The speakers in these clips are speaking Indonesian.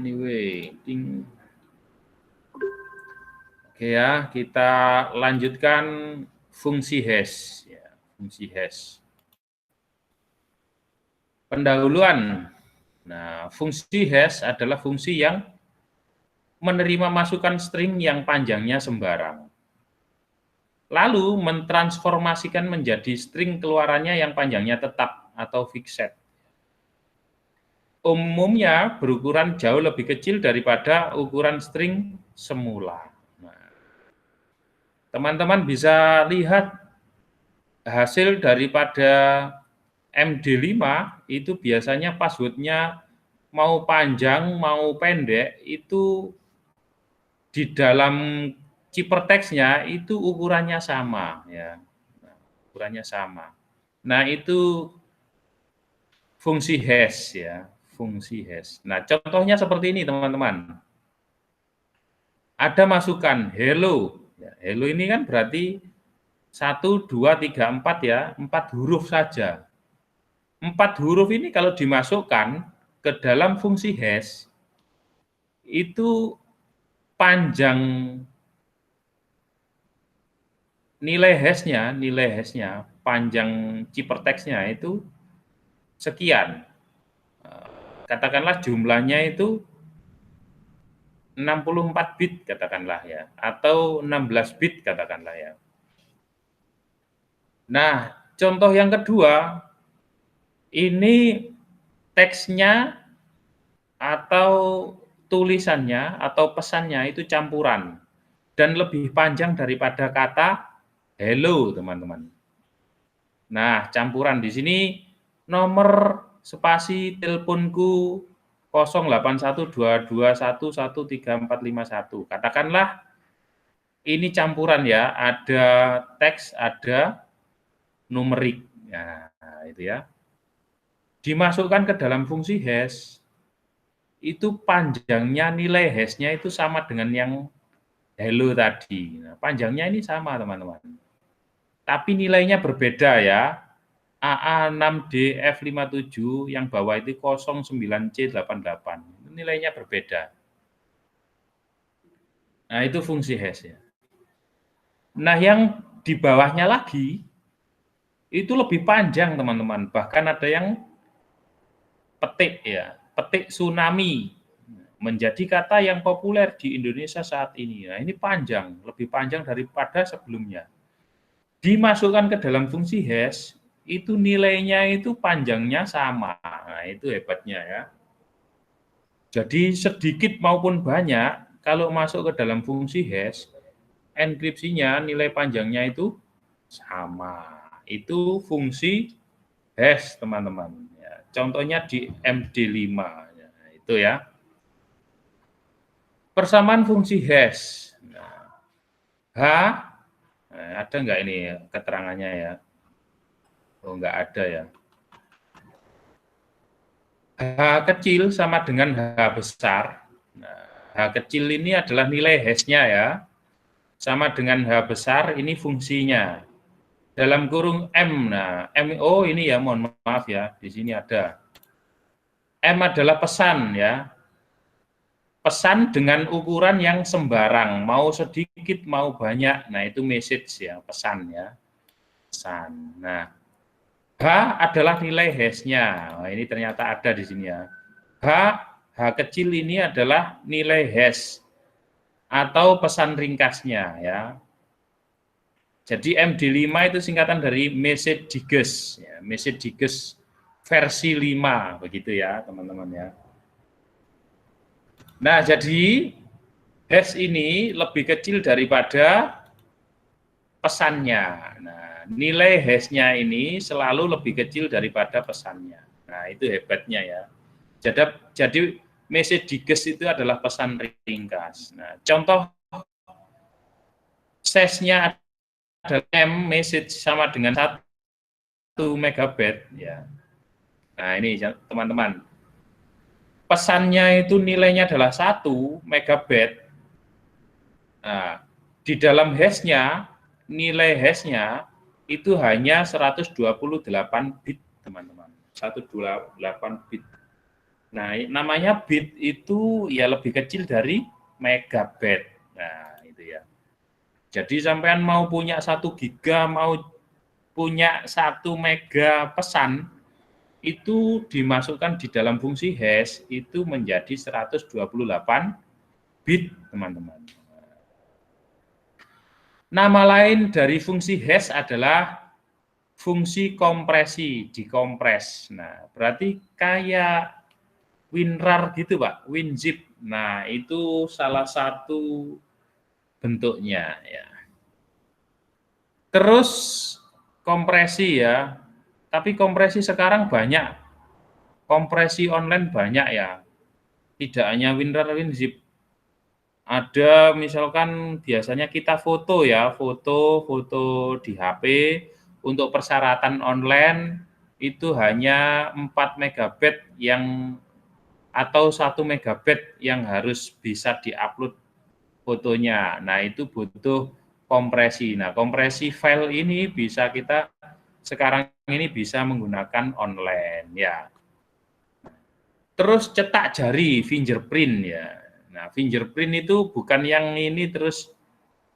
anyway, oke ya, kita lanjutkan fungsi hash. Ya, fungsi hash. Pendahuluan. Nah, fungsi hash adalah fungsi yang menerima masukan string yang panjangnya sembarang. Lalu mentransformasikan menjadi string keluarannya yang panjangnya tetap atau fixed. Umumnya berukuran jauh lebih kecil daripada ukuran string semula. Teman-teman bisa lihat hasil daripada MD5 itu biasanya password-nya mau panjang, mau pendek, itu di dalam ciphertext-nya itu ukurannya sama. Ya. Ukurannya sama. Nah, itu fungsi hash ya, fungsi hash. Nah, contohnya seperti ini teman-teman. Ada masukan hello. Ya, hello ini kan berarti 1, 2, 3, 4 ya, 4 huruf saja. 4 huruf ini kalau dimasukkan ke dalam fungsi hash, itu panjang nilai hash-nya, panjang ciphertext-nya itu sekian. Katakanlah jumlahnya itu 64 bit katakanlah ya, atau 16 bit katakanlah ya. Nah, contoh yang kedua, ini teksnya atau tulisannya atau pesannya itu campuran dan lebih panjang daripada kata hello, teman-teman. Nah, campuran di sini nomor spasi teleponku 0812211341. Katakanlah ini campuran ya, ada teks, ada numerik. Nah, itu ya. Dimasukkan ke dalam fungsi hash, itu panjangnya nilai hash-nya itu sama dengan yang hello tadi. Nah, panjangnya ini sama, teman-teman. Tapi nilainya berbeda ya. AA6DF57 yang bawah itu 09C88. Nilainya berbeda. Nah, itu fungsi hash ya. Nah, yang di bawahnya lagi itu lebih panjang, teman-teman. Bahkan ada yang petik ya, petik tsunami menjadi kata yang populer di Indonesia saat ini. Nah, ini panjang, lebih panjang daripada sebelumnya. Dimasukkan ke dalam fungsi hash, itu nilainya itu panjangnya sama. Nah, itu hebatnya ya. Jadi sedikit maupun banyak, kalau masuk ke dalam fungsi hash, enkripsinya nilai panjangnya itu sama. Itu fungsi hash, teman-teman. Ya, contohnya di MD5. Ya, itu ya. Persamaan fungsi hash. Nah, ada nggak ini keterangannya ya? Oh, nggak ada ya. H kecil sama dengan H besar. Nah, H kecil ini adalah nilai hash-nya ya. Sama dengan H besar, ini fungsinya. Dalam kurung M, nah, MO ini ya, mohon maaf ya, di sini ada. M adalah pesan ya. Pesan dengan ukuran yang sembarang, mau sedikit, mau banyak. Nah, itu message ya, pesan ya. Pesan. Nah, H adalah nilai hash-nya. Nah, ini ternyata ada di sini ya. H kecil ini adalah nilai hash atau pesan ringkasnya ya. Jadi MD5 itu singkatan dari message digest, ya, message digest versi 5 begitu ya, teman-teman ya. Nah, jadi hash ini lebih kecil daripada pesannya. Nah, nilai hash-nya ini selalu lebih kecil daripada pesannya. Nah, itu hebatnya ya. Jadi message digest itu adalah pesan ringkas. Nah, contoh size-nya adalah M message sama dengan 1 megabyte ya. Nah, ini teman-teman. Pesannya itu nilainya adalah 1 megabyte. Nah, di dalam hash-nya, nilai hash-nya itu hanya 128 bit, teman-teman. 128 bit. Nah, namanya bit itu ya lebih kecil dari megabyte. Nah, itu ya. Jadi sampean mau punya 1 giga, mau punya 1 mega pesan, itu dimasukkan di dalam fungsi hash, itu menjadi 128 bit, teman-teman. Nama lain dari fungsi hash adalah fungsi kompresi, dikompres. Nah, berarti kayak WinRAR gitu, Pak, WinZip. Nah, itu salah satu bentuknya ya. Terus kompresi ya. Tapi kompresi sekarang banyak. Kompresi online banyak ya. Tidak hanya WinRAR, WinZip. Ada misalkan biasanya kita foto ya, foto di HP untuk persyaratan online itu hanya 4 megabyte yang atau 1 megabyte yang harus bisa diupload fotonya. Nah, itu butuh kompresi. Nah, kompresi file ini bisa kita sekarang ini bisa menggunakan online ya. Terus cetak jari, fingerprint ya. Nah, fingerprint itu bukan yang ini terus.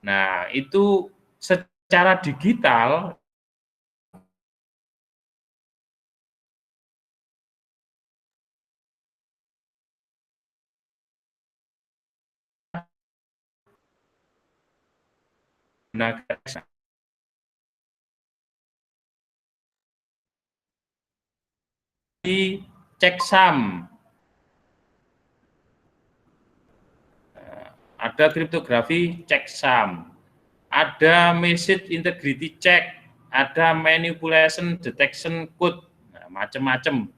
Nah, itu secara digital menggunakan di checksum. Ada kriptografi checksum, ada message integrity check, ada manipulation detection code, nah, macam-macam.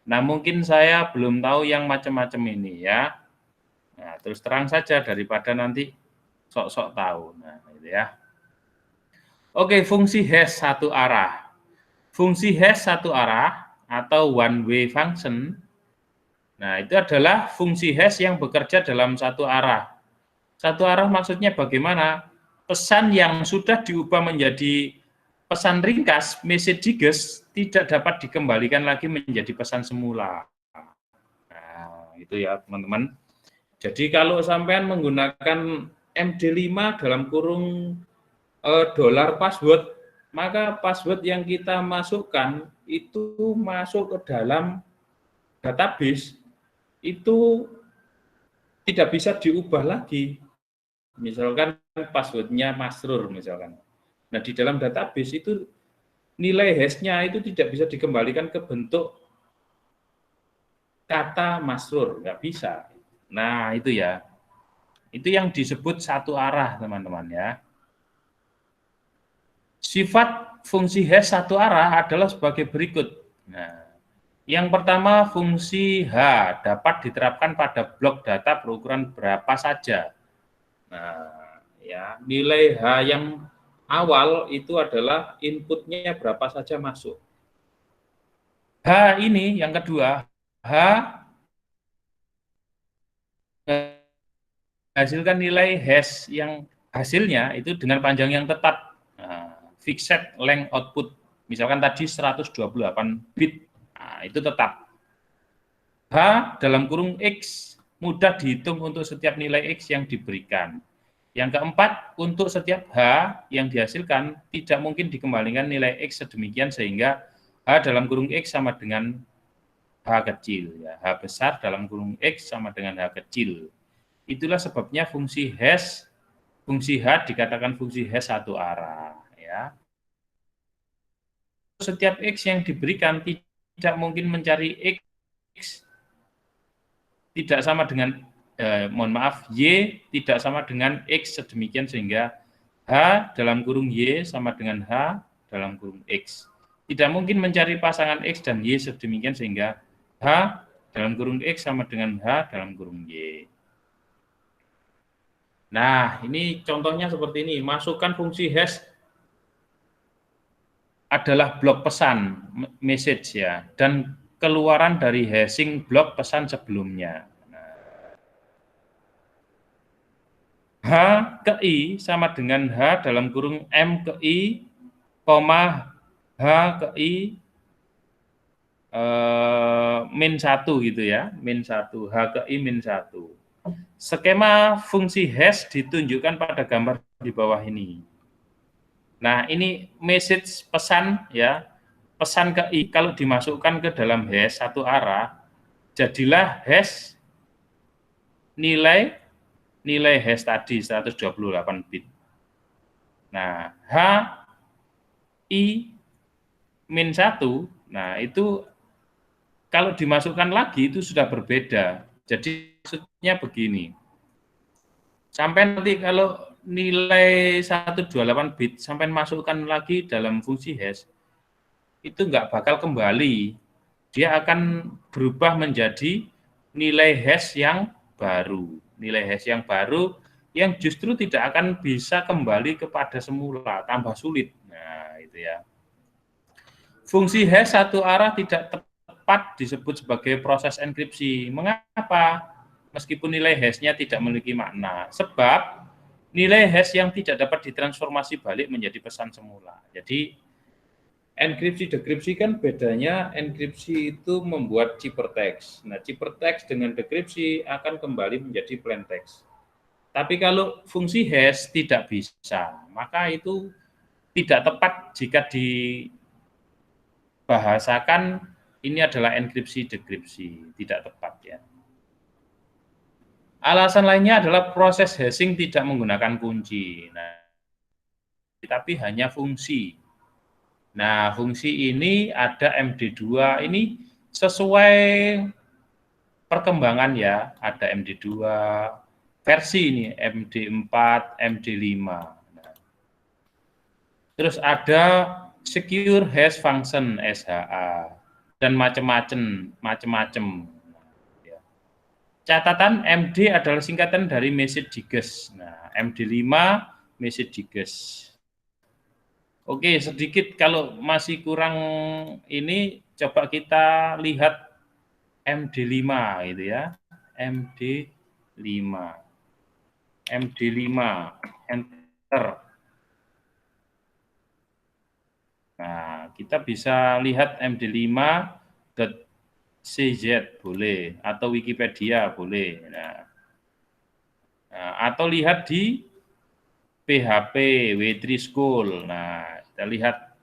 Nah, mungkin saya belum tahu yang macam-macam ini ya. Nah, terus terang saja daripada nanti sok-sok tahu. Nah, itu ya. Oke, fungsi hash satu arah. Fungsi hash satu arah atau one way function. Nah, itu adalah fungsi hash yang bekerja dalam satu arah. Satu arah maksudnya bagaimana? Pesan yang sudah diubah menjadi pesan ringkas, message digest, tidak dapat dikembalikan lagi menjadi pesan semula. Nah, itu ya teman-teman. Jadi kalau sampean menggunakan MD5 dalam kurung dolar password, maka password yang kita masukkan itu masuk ke dalam database, itu tidak bisa diubah lagi. Misalkan passwordnya Masrur misalkan. Nah, di dalam database itu nilai hash-nya itu tidak bisa dikembalikan ke bentuk kata Masrur, nggak bisa. Nah, itu ya. Itu yang disebut satu arah, teman-teman ya. Sifat fungsi hash satu arah adalah sebagai berikut. Nah, yang pertama fungsi H dapat diterapkan pada blok data berukuran berapa saja. Nah, ya, nilai H yang awal itu adalah inputnya berapa saja masuk. H ini yang kedua, H menghasilkan nilai hash yang hasilnya itu dengan panjang yang tetap, fixed length output. Misalkan tadi 128 bit, nah, itu tetap. H dalam kurung X mudah dihitung untuk setiap nilai X yang diberikan. Yang keempat, untuk setiap H yang dihasilkan, tidak mungkin dikembalikan nilai X sedemikian sehingga H dalam kurung X sama dengan H kecil. Ya. H besar dalam kurung X sama dengan H kecil. Itulah sebabnya fungsi hash, fungsi H dikatakan fungsi hash satu arah. Ya. Setiap X yang diberikan tidak mungkin mencari X tidak sama dengan mohon maaf, Y tidak sama dengan X sedemikian sehingga H dalam kurung Y sama dengan H dalam kurung X. Tidak mungkin mencari pasangan X dan Y sedemikian sehingga H dalam kurung X sama dengan H dalam kurung Y. Nah, ini contohnya seperti ini. Masukkan fungsi hash adalah blok pesan, message ya, dan keluaran dari hashing blok pesan sebelumnya. H ke I sama dengan H dalam kurung M ke I, H ke I, min 1 gitu ya, min 1, H ke I min 1. Skema fungsi hash ditunjukkan pada gambar di bawah ini. Nah, ini message pesan ya, pesan ke I kalau dimasukkan ke dalam hash satu arah, jadilah hash nilai hash tadi 128 bit. Nah, H I min 1, nah itu kalau dimasukkan lagi itu sudah berbeda. Jadi maksudnya begini, sampai nanti kalau nilai 128 bit sampai masukkan lagi dalam fungsi hash, itu nggak bakal kembali. Dia akan berubah menjadi nilai hash yang baru. Nilai hash yang baru yang justru tidak akan bisa kembali kepada semula, tambah sulit. Nah, itu ya. Fungsi hash satu arah tidak tepat disebut sebagai proses enkripsi. Mengapa? Meskipun nilai hash-nya tidak memiliki makna. Sebab nilai hash yang tidak dapat ditransformasi balik menjadi pesan semula. Jadi enkripsi dekripsi kan bedanya, enkripsi itu membuat ciphertext. Nah, ciphertext dengan dekripsi akan kembali menjadi plain text. Tapi kalau fungsi hash tidak bisa, maka itu tidak tepat jika dibahasakan ini adalah enkripsi dekripsi, tidak tepat ya. Alasan lainnya adalah proses hashing tidak menggunakan kunci. Nah, tapi hanya fungsi. Nah, fungsi ini ada MD2, ini sesuai perkembangan ya, ada MD2, versi ini MD4, MD5. Nah, terus ada secure hash function SHA dan macam-macam. Catatan MD adalah singkatan dari message digest. Nah, MD5 message digest. Oke, sedikit kalau masih kurang ini coba kita lihat MD5 gitu ya. MD5. MD5 enter. Nah, kita bisa lihat MD5.cz boleh atau Wikipedia boleh. Nah, atau lihat di PHP W3 School. Nah, kita lihat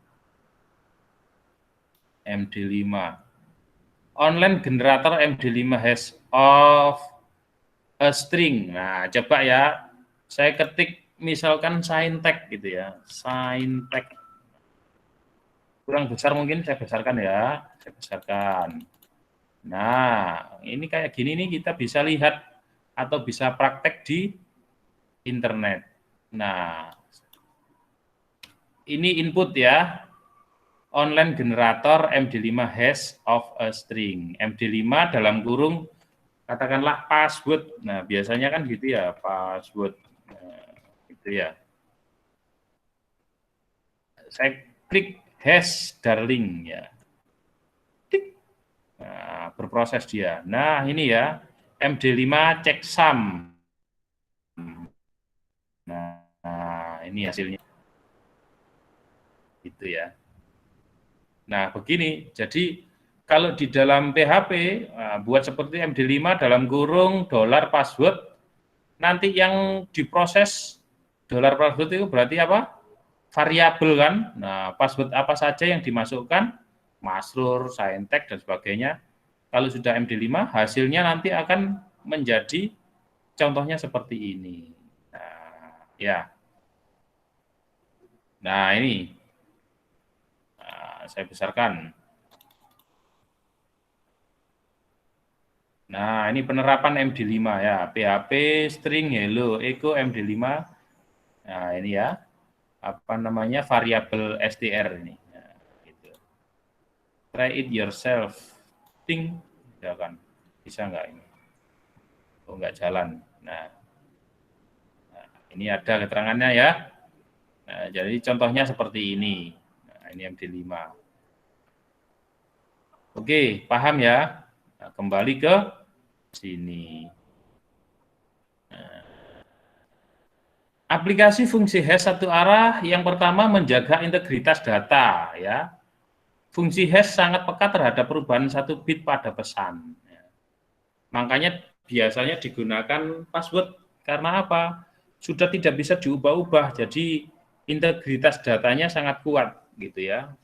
MD5. Online generator MD5 hash of a string. Nah, coba ya. Saya ketik misalkan Saintek gitu ya. Saintek. Kurang besar mungkin saya besarkan ya. Saya besarkan. Nah, ini kayak gini nih kita bisa lihat atau bisa praktek di internet. Nah, ini input ya. Online generator MD5 hash of a string. MD5 dalam kurung katakanlah password. Nah, biasanya kan gitu ya, password. Nah, gitu ya. Saya klik hash darling ya. Klik. Nah, berproses dia. Nah, ini ya, MD5 checksum. Nah, ini hasilnya. Gitu ya. Nah, begini. Jadi kalau di dalam PHP buat seperti MD5 dalam kurung dolar password, nanti yang diproses dolar password itu berarti apa? Variabel kan. Nah, password apa saja yang dimasukkan, Masrur, Saintek dan sebagainya. Kalau sudah MD5, hasilnya nanti akan menjadi contohnya seperti ini. Nah, ya. Nah, ini saya besarkan. Nah, ini penerapan MD5 ya. PHP string hello echo MD5. Nah, ini ya. Apa namanya? Variabel str ini. Nah, gitu. Try it yourself. Ting, ya kan. Bisa nggak ini? Oh, nggak jalan. Nah, ini ada keterangannya ya. Nah, jadi contohnya seperti ini. Nah, ini MD5. Oke, paham ya? Nah, kembali ke sini. Nah, aplikasi fungsi hash satu arah yang pertama menjaga integritas data ya. fungsi hash sangat peka terhadap perubahan 1 bit pada pesan. Makanya biasanya digunakan password karena apa? Sudah tidak bisa diubah-ubah, jadi integritas datanya sangat kuat gitu ya.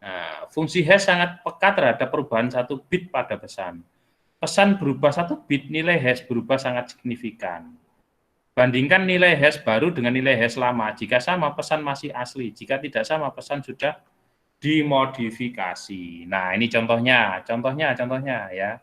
Nah, fungsi hash sangat peka terhadap perubahan 1 bit pada pesan. Pesan berubah 1 bit, nilai hash berubah sangat signifikan. Bandingkan nilai hash baru dengan nilai hash lama. Jika sama, pesan masih asli. Jika tidak sama, pesan sudah dimodifikasi. Nah, ini contohnya ya.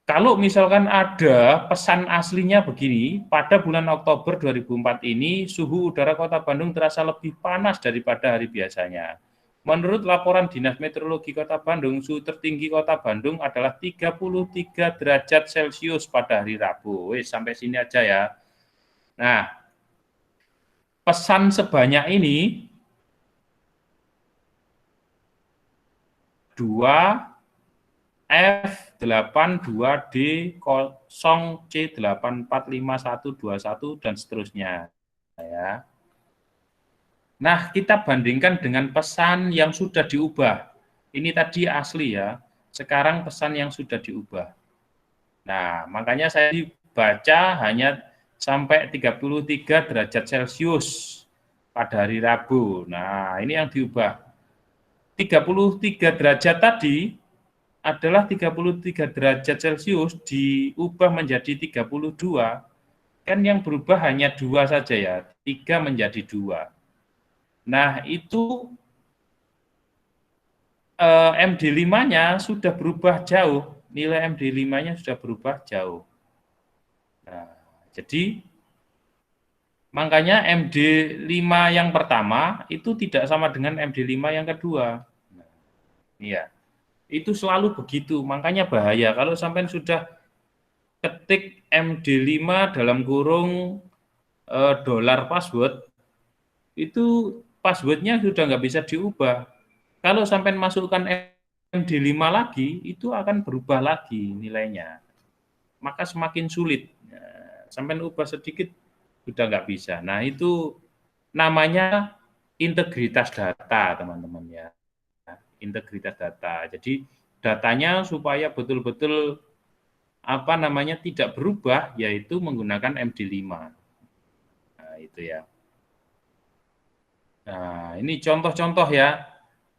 Kalau misalkan ada pesan aslinya begini, pada bulan Oktober 2004 ini, suhu udara Kota Bandung terasa lebih panas daripada hari biasanya. Menurut laporan Dinas Meteorologi Kota Bandung, suhu tertinggi Kota Bandung adalah 33 derajat Celcius pada hari Rabu. Wih, sampai sini aja ya. Nah, pesan sebanyak ini 2 F82D0C845121 dan seterusnya ya. Nah, kita bandingkan dengan pesan yang sudah diubah. Ini tadi asli ya. Sekarang pesan yang sudah diubah. Nah, makanya saya baca hanya sampai 33 derajat Celcius pada hari Rabu. Nah, ini yang diubah. 33 derajat tadi adalah 33 derajat Celcius diubah menjadi 32, kan yang berubah hanya 2 saja ya, 3 menjadi 2. Nah, itu MD5-nya sudah berubah jauh, nilai MD5-nya sudah berubah jauh. Nah, jadi makanya MD5 yang pertama itu tidak sama dengan MD5 yang kedua. Nah, iya. Itu selalu begitu, makanya bahaya kalau sampai sudah ketik MD5 dalam kurung dolar password, itu passwordnya sudah nggak bisa diubah. Kalau sampai masukkan MD5 lagi, itu akan berubah lagi nilainya. Maka semakin sulit. Sampai ubah sedikit, sudah nggak bisa. Nah, itu namanya integritas data, teman-teman ya. Integritas data. Jadi, datanya supaya betul-betul tidak berubah, yaitu menggunakan MD5. Nah, itu ya. Nah, ini contoh-contoh ya.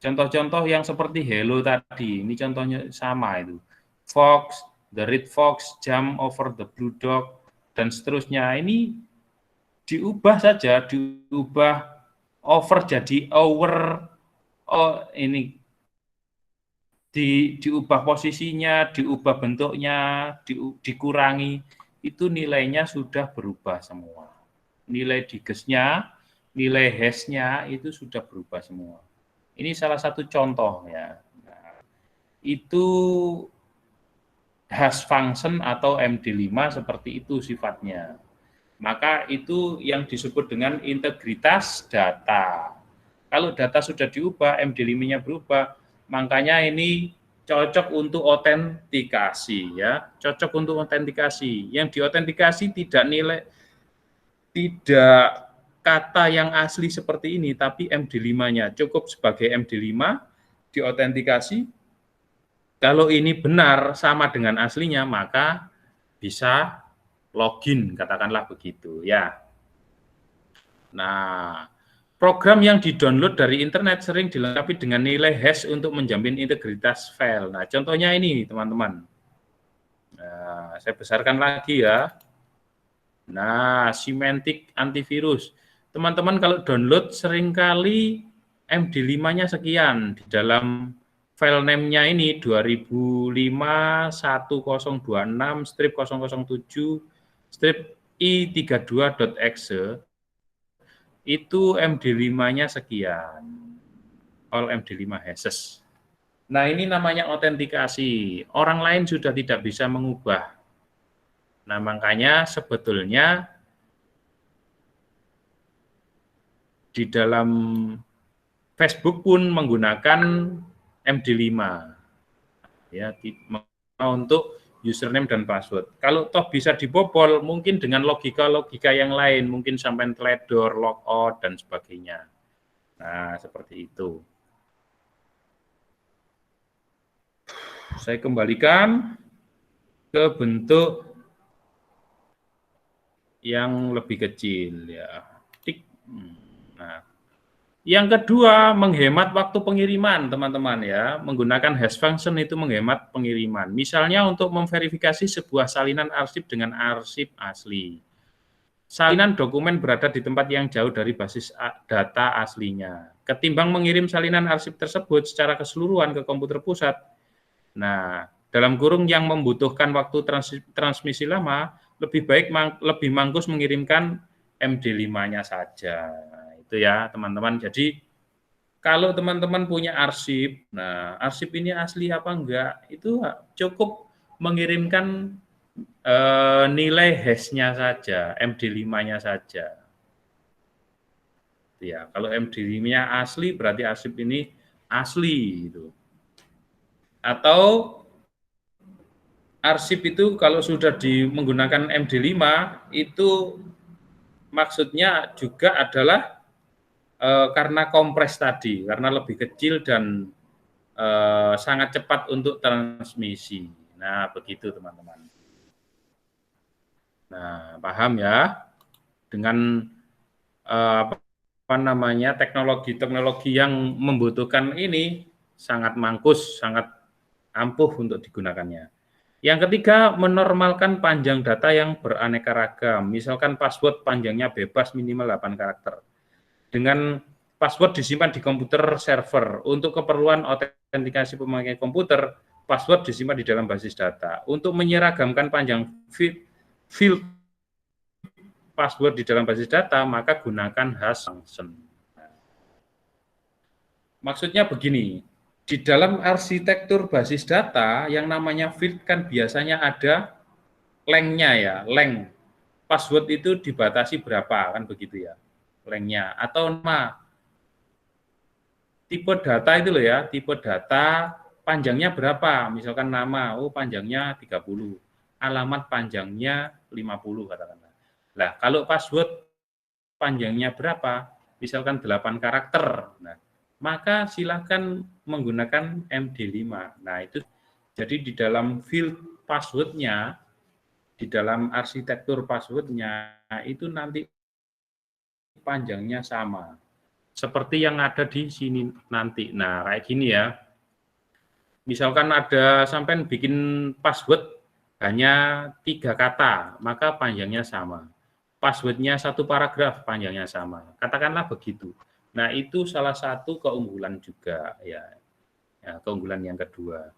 Contoh-contoh yang seperti hello tadi. Ini contohnya sama itu. Fox, the red fox, jump over the blue dog, dan seterusnya. Ini diubah saja, diubah over jadi over. Oh, ini diubah posisinya, diubah bentuknya, dikurangi. Itu nilainya sudah berubah semua. Nilai digesnya, nilai hash-nya itu sudah berubah semua. Ini salah satu contoh ya. Nah, itu hash function atau MD5 seperti itu sifatnya. Maka itu yang disebut dengan integritas data. Kalau data sudah diubah, MD5-nya berubah, makanya ini cocok untuk otentikasi ya. Cocok untuk otentikasi. Yang diautentikasi tidak kata yang asli seperti ini, tapi MD5-nya cukup sebagai MD5, diautentikasi. Kalau ini benar sama dengan aslinya, maka bisa login, katakanlah begitu ya. Nah, program yang di-download dari internet sering dilengkapi dengan nilai hash untuk menjamin integritas file. Nah, contohnya ini, teman-teman. Nah, saya besarkan lagi ya. Nah, Symantec antivirus. Teman-teman kalau download seringkali MD5-nya sekian. Di dalam file name-nya ini 2005/1007/i32.exe itu MD5-nya sekian. All MD5 hashes. Nah, ini namanya autentikasi. Orang lain sudah tidak bisa mengubah. Nah, makanya sebetulnya di dalam Facebook pun menggunakan MD5 ya untuk username dan password. Kalau toh bisa dibobol, mungkin dengan logika-logika yang lain, mungkin sampai teledor, logout dan sebagainya. Nah, seperti itu. Saya kembalikan ke bentuk yang lebih kecil ya. Tik. Nah, yang kedua menghemat waktu pengiriman teman-teman ya. Menggunakan hash function itu menghemat pengiriman. Misalnya untuk memverifikasi sebuah salinan arsip dengan arsip asli. Salinan dokumen berada di tempat yang jauh dari basis data aslinya. Ketimbang mengirim salinan arsip tersebut secara keseluruhan ke komputer pusat. Nah, dalam kurung yang membutuhkan waktu transmisi lama, lebih baik lebih mangkus mengirimkan MD5-nya saja. Itu ya, teman-teman. Jadi, kalau teman-teman punya arsip, nah arsip ini asli apa enggak, itu cukup mengirimkan nilai hash-nya saja, MD5-nya saja. Ya, kalau MD5-nya asli berarti arsip ini asli gitu. Atau arsip itu kalau sudah menggunakan MD5 itu maksudnya juga adalah karena kompres tadi, karena lebih kecil dan sangat cepat untuk transmisi. Nah, begitu teman-teman. Nah, paham ya? Dengan apa namanya teknologi-teknologi yang membutuhkan ini sangat mangkus, sangat ampuh untuk digunakannya. Yang ketiga, menormalkan panjang data yang beraneka ragam. Misalkan password panjangnya bebas minimal 8 karakter. Dengan password disimpan di komputer server. Untuk keperluan autentikasi pemakai komputer, password disimpan di dalam basis data. Untuk menyeragamkan panjang field password di dalam basis data, maka gunakan hash function. Maksudnya begini, di dalam arsitektur basis data yang namanya field kan biasanya ada length-nya ya, length. Password itu dibatasi berapa kan begitu ya, length-nya. Atau nama, tipe data itu loh ya, tipe data panjangnya berapa, misalkan nama, oh panjangnya 30, alamat panjangnya 50 katakanlah. Nah, kalau password panjangnya berapa, misalkan 8 karakter, nah, maka silakan menggunakan MD5. Nah, itu jadi di dalam field password-nya, di dalam arsitektur password-nya, itu nanti panjangnya sama. Seperti yang ada di sini nanti. Nah, kayak gini ya. Misalkan ada sampai bikin password hanya 3 kata, maka panjangnya sama. Password-nya 1 paragraf, panjangnya sama. Katakanlah begitu. Nah, itu salah satu keunggulan juga ya. Ya, keunggulan yang kedua.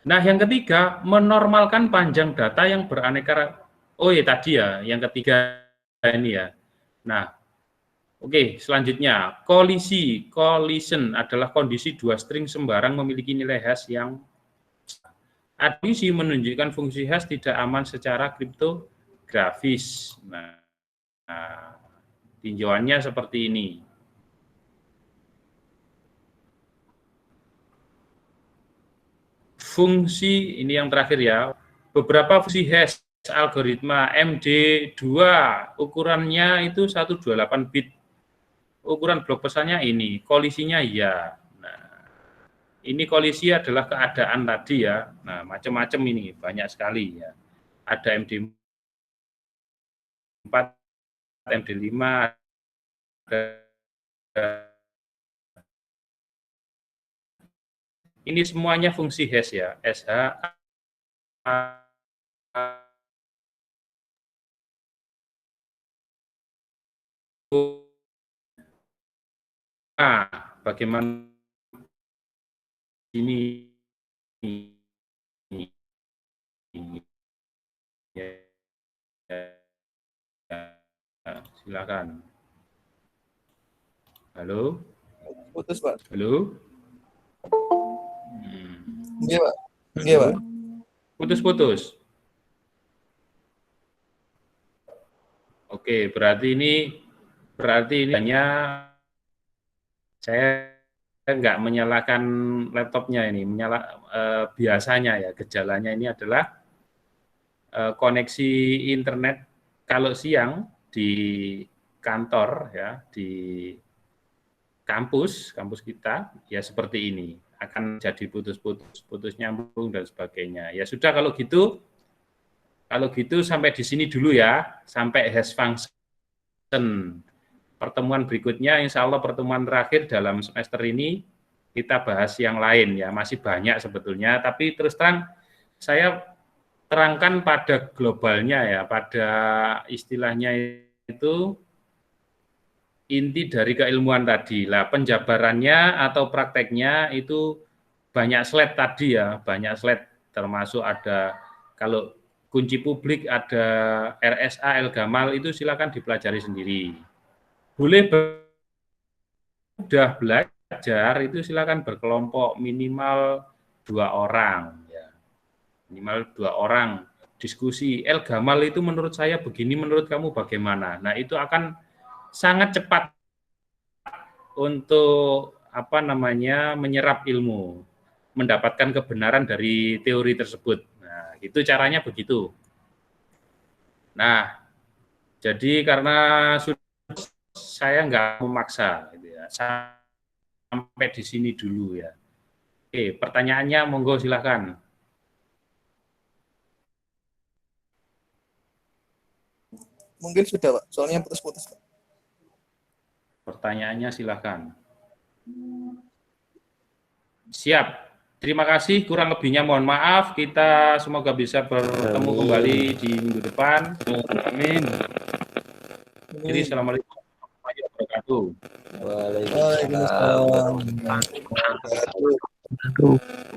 Nah, yang ketiga, menormalkan panjang data yang beraneka. Oh ya tadi ya, yang ketiga ini ya. Nah, oke, selanjutnya collision adalah kondisi dua string sembarang memiliki nilai hash yang admisi menunjukkan fungsi hash tidak aman secara kriptografis. Nah, tinjauannya seperti ini. Fungsi ini yang terakhir ya, beberapa fungsi hash algoritma MD2 ukurannya itu 128 bit. Ukuran blok pesannya ini, kolisinya ya. Nah, ini kolisi adalah keadaan tadi ya. Nah, macam-macam ini, banyak sekali ya. Ada MD4, MD5, ini semuanya fungsi hash ya, SH. Nah, bagaimana ini ya, silakan. Halo? Putus, Pak. Halo? Iya, Pak. Iya, Pak. Putus-putus. Oke, berarti ini hanya saya nggak menyalakan laptopnya ini, biasanya ya gejalanya ini adalah koneksi internet kalau siang di kantor ya, di kampus kita ya seperti ini. akan jadi putus nyambung dan sebagainya. Ya sudah kalau gitu sampai di sini dulu ya, sampai hash function. Pertemuan berikutnya, insya Allah pertemuan terakhir dalam semester ini, kita bahas yang lain ya, masih banyak sebetulnya, tapi terus terang saya terangkan pada globalnya ya, pada istilahnya itu inti dari keilmuan tadi. Lah penjabarannya atau prakteknya itu banyak slide tadi ya, banyak slide termasuk ada kalau kunci publik ada RSA, El-Gamal itu silakan dipelajari sendiri. Boleh sudah belajar itu silakan berkelompok minimal 2 orang ya. Minimal 2 orang diskusi. El-Gamal itu menurut saya begini, menurut kamu bagaimana? Nah, itu akan sangat cepat untuk menyerap ilmu, mendapatkan kebenaran dari teori tersebut. Nah, itu caranya begitu. Nah, jadi karena saya nggak memaksa, gitu ya. Sampai di sini dulu ya. Oke, pertanyaannya monggo silakan. Mungkin sudah, Pak. Soalnya putus-putus, Pak. Pertanyaannya silakan. Siap. Terima kasih, kurang lebihnya mohon maaf. Kita semoga bisa bertemu kembali di minggu depan. Amin. Jadi, assalamualaikum warahmatullahi wabarakatuh. Waalaikumsalam warahmatullahi wabarakatuh.